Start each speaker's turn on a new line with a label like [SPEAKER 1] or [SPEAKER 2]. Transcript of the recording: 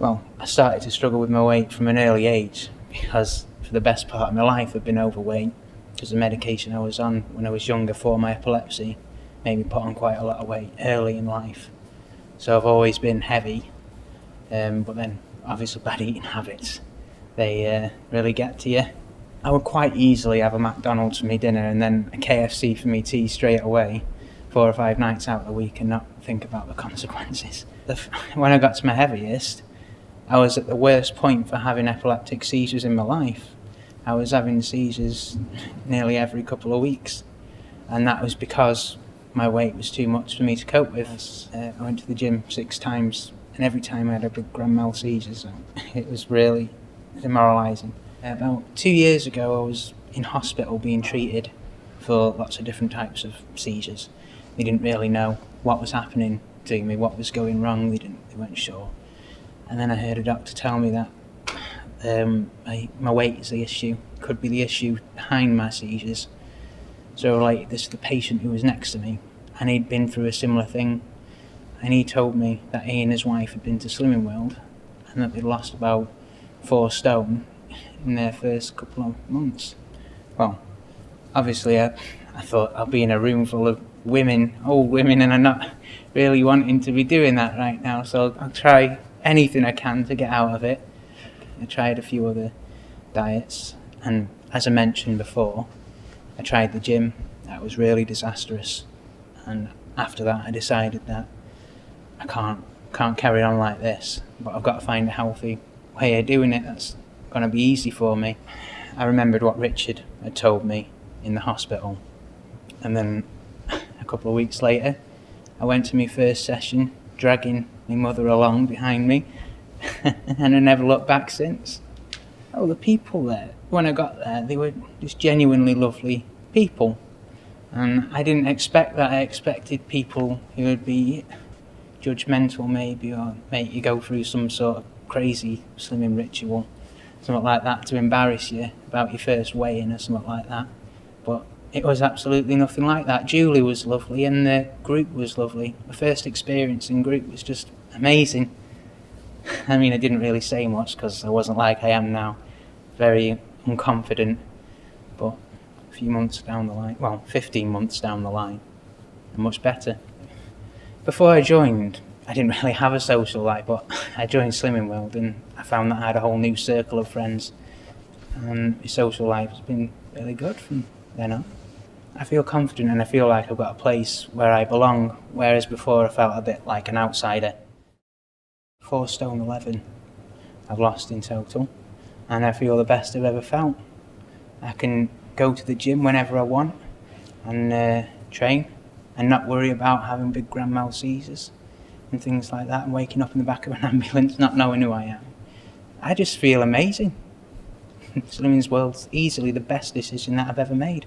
[SPEAKER 1] Well, I started to struggle with my weight from an early age because for the best part of my life I've been overweight because the medication I was on when I was younger for my epilepsy made me put on quite a lot of weight early in life. So I've always been heavy, but then obviously bad eating habits, they really get to you. I would quite easily have a McDonald's for me dinner and then a KFC for me tea straight away, 4 or 5 nights out of the week, and not think about the consequences. When I got to my heaviest, I was at the worst point for having epileptic seizures in my life. I was having seizures nearly every couple of weeks, and that was because my weight was too much for me to cope with. I went to the gym 6 times, and every time I had a big grand mal seizure, so it was really demoralising. About 2 years ago, I was in hospital being treated for lots of different types of seizures. They didn't really know what was happening to me, what was going wrong, they weren't sure. And then I heard a doctor tell me that my weight is the issue, could be the issue behind my seizures. So I related this to the patient who was next to me, and he'd been through a similar thing, and he told me that he and his wife had been to Slimming World and that they'd lost about 4 stone in their first couple of months. Well, obviously I thought I'll be in a room full of women, old women, and I'm not really wanting to be doing that right now, so I'll try anything I can to get out of it. I tried a few other diets, and as I mentioned before, I tried the gym. That was really disastrous, and after that I decided that I can't carry on like this, but I've got to find a healthy way of doing it that's going to be easy for me. I remembered what Richard had told me in the hospital, and then a couple of weeks later I went to my first session dragging my mother along behind me and I never looked back since. Oh, the people there, when I got there, they were just genuinely lovely people, and I didn't expect that. I expected people who would be judgmental maybe, or make you go through some sort of crazy slimming ritual, something like that, to embarrass you about your first weigh-in or something like that. But it was absolutely nothing like that. Julie was lovely and the group was lovely. My first experience in group was just amazing. I mean, I didn't really say much because I wasn't like I am now, very unconfident, but a few months down the line, well, 15 months down the line, I'm much better. Before I joined, I didn't really have a social life, but I joined Slimming World and I found that I had a whole new circle of friends, and my social life has been really good from then on. I feel confident and I feel like I've got a place where I belong, whereas before I felt a bit like an outsider. 4 stone 11 I've lost in total, and I feel the best I've ever felt. I can go to the gym whenever I want and train and not worry about having big grand mal seizures and things like that, and waking up in the back of an ambulance not knowing who I am. I just feel amazing. Slimming World's easily the best decision that I've ever made.